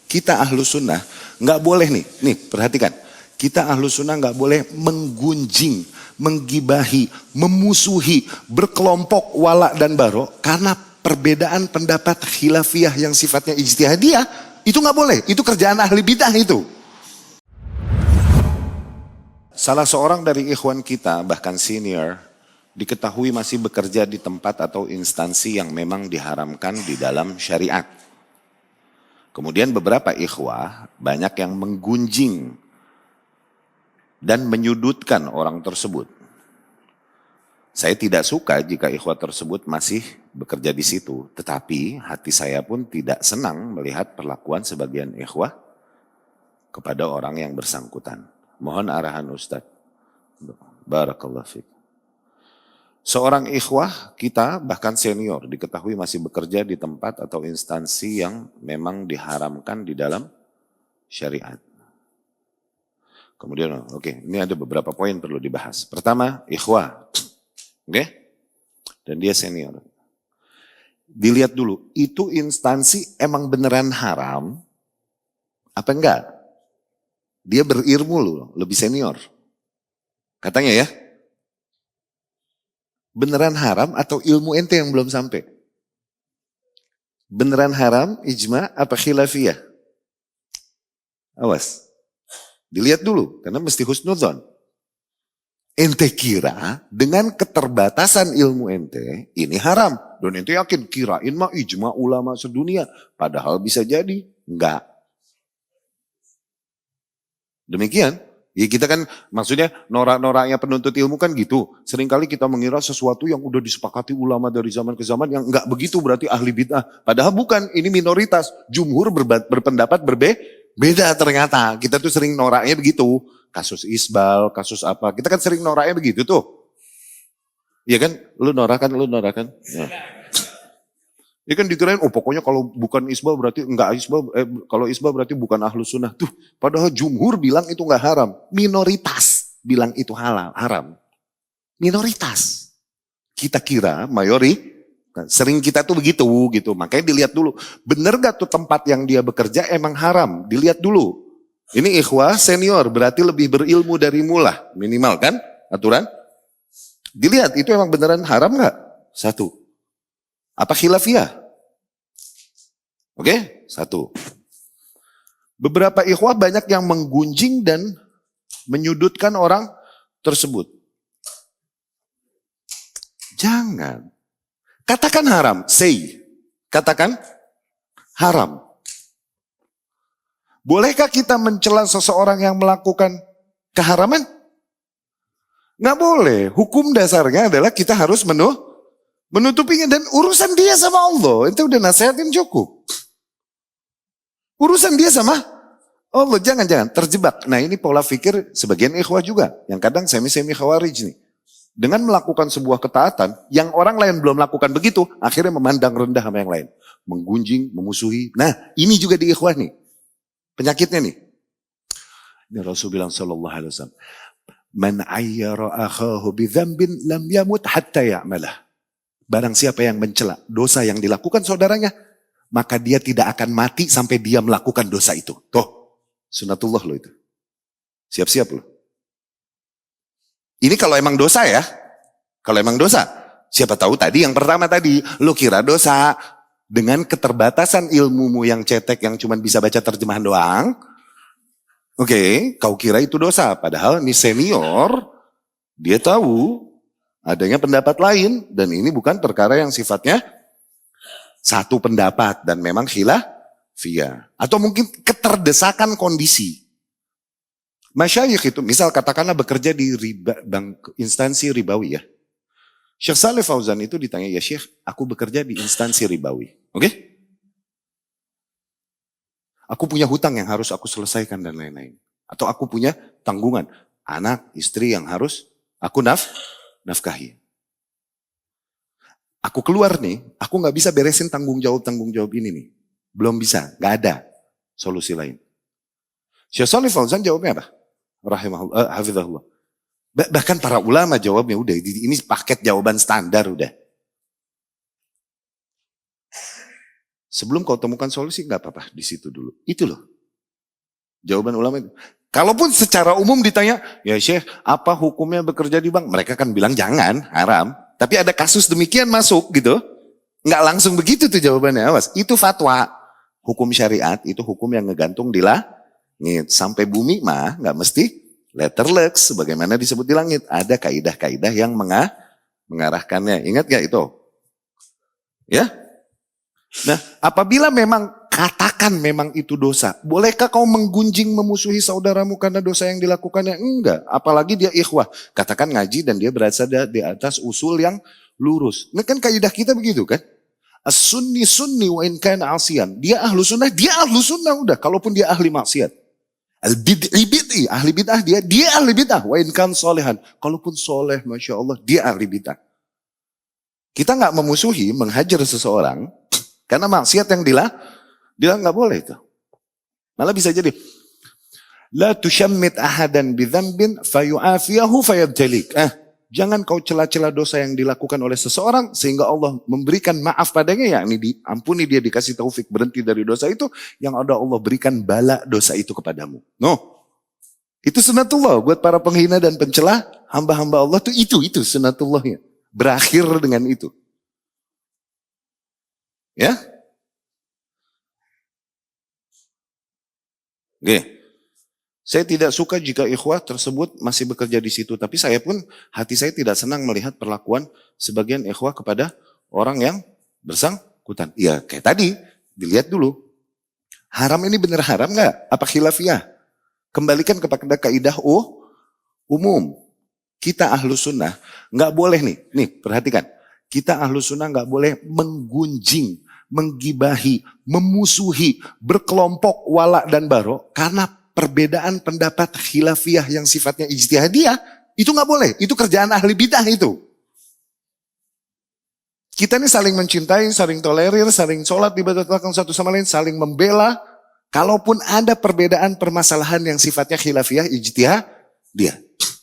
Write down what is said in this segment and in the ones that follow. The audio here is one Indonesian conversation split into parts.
Kita ahlu sunnah nggak boleh nih perhatikan. Kita ahlu sunnah nggak boleh menggunjing, menggibahi, memusuhi, berkelompok wala dan baro karena perbedaan pendapat khilafiyah yang sifatnya ijtihadiyah. Itu nggak boleh, itu kerjaan ahli bidah itu. Salah seorang dari ikhwan kita, bahkan senior, diketahui masih bekerja di tempat atau instansi yang memang diharamkan di dalam syariat. Kemudian beberapa ikhwah banyak yang menggunjing dan menyudutkan orang tersebut. Saya tidak suka jika ikhwah tersebut masih bekerja di situ. Tetapi hati saya pun tidak senang melihat perlakuan sebagian ikhwah kepada orang yang bersangkutan. Mohon arahan Ustaz. Barakallahu fiik. Seorang ikhwah kita bahkan senior diketahui masih bekerja di tempat atau instansi yang memang diharamkan di dalam syariat. Kemudian ini ada beberapa poin perlu dibahas. Pertama, ikhwah. Dan dia senior. Dilihat dulu, itu instansi emang beneran haram apa enggak? Dia berilmu loh, lebih senior. Katanya ya. Beneran haram atau ilmu ente yang belum sampai? Beneran haram, ijma, apa khilafiyah? Awas. Dilihat dulu, karena mesti husnudzon. Ente kira dengan keterbatasan ilmu ente, ini haram. Dan ente yakin kirain mah ijma ulama sedunia. Padahal bisa jadi, enggak. Demikian. Ya kita kan maksudnya norak-noraknya penuntut ilmu kan gitu. Seringkali kita mengira sesuatu yang udah disepakati ulama dari zaman ke zaman yang enggak begitu berarti ahli bid'ah. Padahal bukan, ini minoritas. Jumhur berpendapat beda ternyata. Kita tuh sering noraknya begitu. Kasus isbal, kasus apa. Kita kan sering noraknya begitu tuh. Iya kan? Lu norak kan? Ya. Ini kan dikirain, pokoknya kalau bukan isbal berarti enggak isbal, kalau isbal berarti bukan ahlu sunnah. Tuh, padahal jumhur bilang itu enggak haram. Minoritas bilang itu haram. Minoritas. Kita kira sering kita tuh begitu gitu. Makanya dilihat dulu, bener gak tuh tempat yang dia bekerja emang haram? Dilihat dulu. Ini ikhwah senior, berarti lebih berilmu dari mula. Minimal kan aturan? Dilihat, itu emang beneran haram gak? Satu. Apa khilafiyah? Oke, satu. Beberapa ikhwah banyak yang menggunjing dan menyudutkan orang tersebut. Jangan. Katakan haram, say. Katakan haram. Bolehkah kita mencela seseorang yang melakukan keharaman? Nggak boleh. Hukum dasarnya adalah kita harus menutupinya dan urusan dia sama Allah. Itu udah nasihatin cukup. Urusan dia sama Allah. Jangan terjebak. Nah ini pola pikir sebagian ikhwah juga. Yang kadang semi-semi khawarij nih. Dengan melakukan sebuah ketaatan yang orang lain belum lakukan begitu. Akhirnya memandang rendah sama yang lain. Menggunjing, memusuhi. Nah ini juga di ikhwah nih. Penyakitnya nih. Ini Rasul bilang sallallahu alaihi wasallam. Man ayyara akhahu bidzambin lam yamut hatta ya'malah. Barang siapa yang mencela dosa yang dilakukan saudaranya, maka dia tidak akan mati sampai dia melakukan dosa itu. Tuh, sunatullah lo itu. Siap-siap lo. Ini kalau emang dosa ya. Kalau emang dosa. Siapa tahu tadi yang pertama tadi, lo kira dosa. Dengan keterbatasan ilmumu yang cetek, yang cuma bisa baca terjemahan doang. Oke, kau kira itu dosa. Padahal ini senior, dia tahu adanya pendapat lain. Dan ini bukan perkara yang sifatnya satu pendapat dan memang khilafiyah. Atau mungkin keterdesakan kondisi. Masyayikh itu misal katakanlah bekerja di instansi ribawi ya. Syekh Saleh Fauzan itu ditanya, ya Syekh aku bekerja di instansi ribawi. Oke? Aku punya hutang yang harus aku selesaikan dan lain-lain. Atau aku punya tanggungan. Anak, istri yang harus aku nafkahi. Aku keluar nih, aku gak bisa beresin tanggung jawab ini nih. Belum bisa, gak ada solusi lain. Syekh Shalih Fauzan jawabnya apa? Rahimahullah, hafizahullah. Bahkan para ulama jawabnya udah, ini paket jawaban standar udah. Sebelum kau temukan solusi, nggak apa-apa di situ dulu. Itu loh jawaban ulama itu. Kalaupun secara umum ditanya, ya Syekh, apa hukumnya bekerja di bank? Mereka kan bilang jangan, haram. Tapi ada kasus demikian masuk gitu. Nggak langsung begitu tuh jawabannya. Awas, itu fatwa. Hukum syariat itu hukum yang ngegantung di langit. Sampai bumi mah nggak mesti letterless. Sebagaimana disebut di langit. Ada kaidah-kaidah yang mengarahkannya. Ingat gak itu? Ya. Nah, apabila memang katakan memang itu dosa, bolehkah kau menggunjing memusuhi saudaramu karena dosa yang dilakukannya? Enggak, apalagi dia ikhwah. Katakan ngaji dan dia berada di atas usul yang lurus. Ini kan kaidah kita begitu kan? As-sunni sunni wa in kana asiyan. Dia ahlu sunnah udah, kalaupun dia ahli maksiat. Al-bid'i bid'i, ahli bid'ah dia ahli bid'ah. Wa in kan solehan. Kalaupun soleh, Masya Allah, dia ahli bid'ah. Kita nggak memusuhi, menghajar seseorang, karena maksiat yang dia nggak boleh itu. Malah bisa jadi, la tushammit ahadan bidzambin fayu'afiyahu fayabtalik. Jangan kau cela-cela dosa yang dilakukan oleh seseorang sehingga Allah memberikan maaf padanya, yakni diampuni dia, dikasih taufik berhenti dari dosa itu, yang ada Allah berikan bala dosa itu kepadamu. No. Itu sunatullah buat para penghina dan pencela hamba-hamba Allah tuh itu sunatullahnya. Berakhir dengan itu. Ya? Oke. Saya tidak suka jika ikhwah tersebut masih bekerja di situ. Tapi saya pun, hati saya tidak senang melihat perlakuan sebagian ikhwah kepada orang yang bersangkutan. Ya kayak tadi, dilihat dulu. Haram ini benar haram nggak? Apa khilafiyah? Kembalikan kepada kaidah umum. Kita ahlu sunnah nggak boleh nih perhatikan. Kita ahlu sunnah nggak boleh menggunjing, menggibahi, memusuhi, berkelompok wala dan baro karena perbedaan pendapat khilafiyah yang sifatnya ijtihadiyah, itu nggak boleh. Itu kerjaan ahli bidah itu. Kita ini saling mencintai, saling tolerir, saling sholat di belakang satu sama lain, saling membela. Kalaupun ada perbedaan permasalahan yang sifatnya khilafiyah, ijtihadiyah.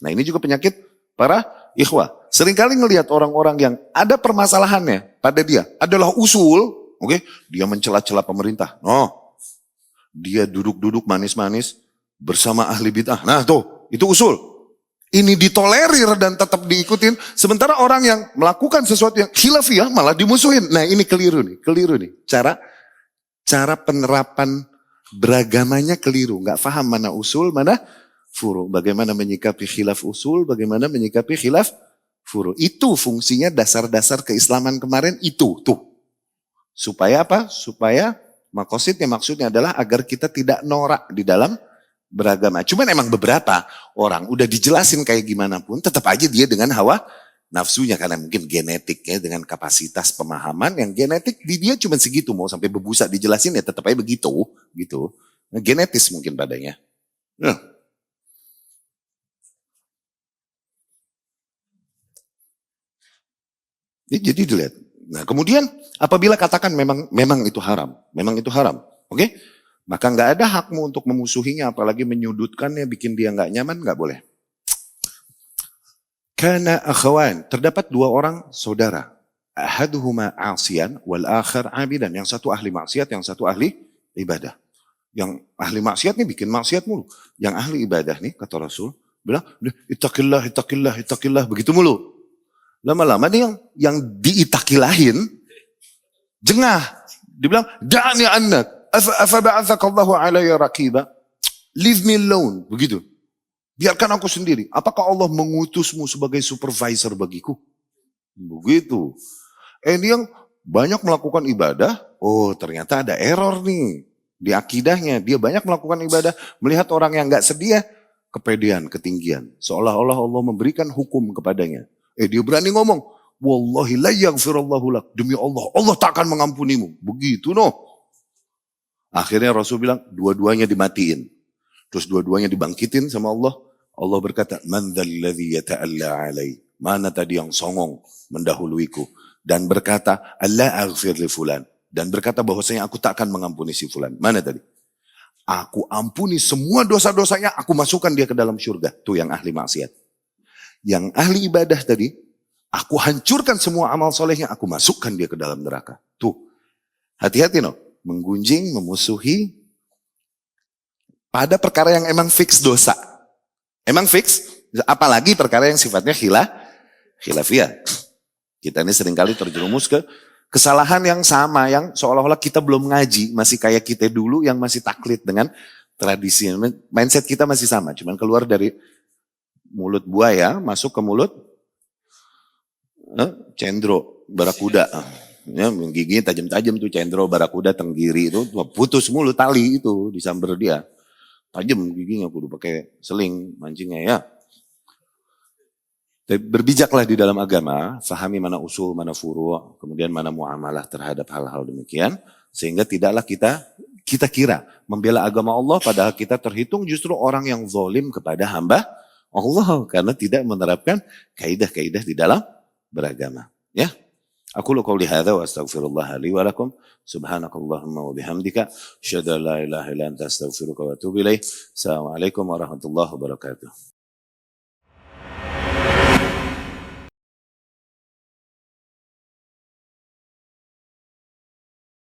Nah ini juga penyakit para ikhwah. Seringkali ngelihat orang-orang yang ada permasalahannya pada dia adalah usul, oke? Dia mencela-cela pemerintah. No, dia duduk-duduk manis-manis bersama ahli bid'ah. Nah tuh, itu usul. Ini ditolerir dan tetap diikutin. Sementara orang yang melakukan sesuatu yang khilafiyah malah dimusuhin. Nah ini keliru nih. Cara penerapan beragamanya keliru. Nggak paham mana usul, mana furu. Bagaimana menyikapi khilaf usul, bagaimana menyikapi khilaf furu. Itu fungsinya dasar-dasar keislaman kemarin itu. Tuh. Supaya apa? Supaya maksudnya adalah agar kita tidak norak di dalam beragama. Cuman emang beberapa orang udah dijelasin kayak gimana pun tetap aja dia dengan hawa nafsunya karena mungkin genetiknya dengan kapasitas pemahaman yang genetik di dia cuma segitu, mau sampai bebusa dijelasin ya tetap aja begitu gitu. Nah, genetis mungkin padanya. Nah. Jadi dilihat. Nah, kemudian apabila katakan memang itu haram, oke? Maka nggak ada hakmu untuk memusuhinya, apalagi menyudutkannya, bikin dia nggak nyaman, nggak boleh. Karena akhwan, terdapat dua orang saudara. Ahaduhuma asiyan wal akhar abidan. Yang satu ahli maksiat, yang satu ahli ibadah. Yang ahli maksiat nih bikin maksiat mulu. Yang ahli ibadah nih, kata Rasul, bilang, ittaqillah, begitu mulu. Lama-lama nih yang diitakilahin, jengah. Dibilang, da'ani annak. Afa ba'athakallahu alaiya raqiba. Leave me alone. Begitu. Biarkan aku sendiri. Apakah Allah mengutusmu sebagai supervisor bagiku? Begitu. Ini yang banyak melakukan ibadah. Oh ternyata ada error nih. Di akidahnya. Dia banyak melakukan ibadah. Melihat orang yang gak sedia. Kepedean, ketinggian. Seolah-olah Allah memberikan hukum kepadanya. Dia berani ngomong. Wallahi la yaghfirullahu lak. Demi Allah. Allah tak akan mengampunimu. Begitu no. Akhirnya Rasul bilang, dua-duanya dimatiin. Terus dua-duanya dibangkitin sama Allah. Allah berkata, man dzalladzi yata'alla alai. Mana tadi yang songong mendahuluiku. Dan berkata, Allah aghfir li fulan. Dan berkata bahwasanya aku tak akan mengampuni si fulan. Mana tadi? Aku ampuni semua dosa-dosanya, aku masukkan dia ke dalam surga. Tuh yang ahli maksiat. Yang ahli ibadah tadi, aku hancurkan semua amal solehnya, aku masukkan dia ke dalam neraka. Tuh. Hati-hati no, menggunjing, memusuhi pada perkara yang emang fix dosa. Emang fix, apalagi perkara yang sifatnya khilafiyah. Kita ini seringkali terjerumus ke kesalahan yang sama, yang seolah-olah kita belum ngaji, masih kayak kita dulu yang masih taklid dengan tradisi. Mindset kita masih sama, cuman keluar dari mulut buaya, masuk ke mulut cendro, barakuda. Ya, giginya tajam-tajam tuh cendro, barakuda, tenggiri itu, putus mulu tali itu, disamber dia. Tajam giginya, kudu pakai seling mancingnya ya. Berbijaklah di dalam agama, fahami mana usul, mana furu', kemudian mana muamalah terhadap hal-hal demikian, sehingga tidaklah kita kira membela agama Allah, padahal kita terhitung justru orang yang zalim kepada hamba Allah, karena tidak menerapkan kaidah-kaidah di dalam beragama. Ya, aku qouli hadza wa astaghfirullah li wa lakum, subhanakallahumma wa bihamdika, asyhadu an la ilaha illa anta astaghfiruka wa atubu ilaik. Assalamualaikum warahmatullahi wabarakatuh.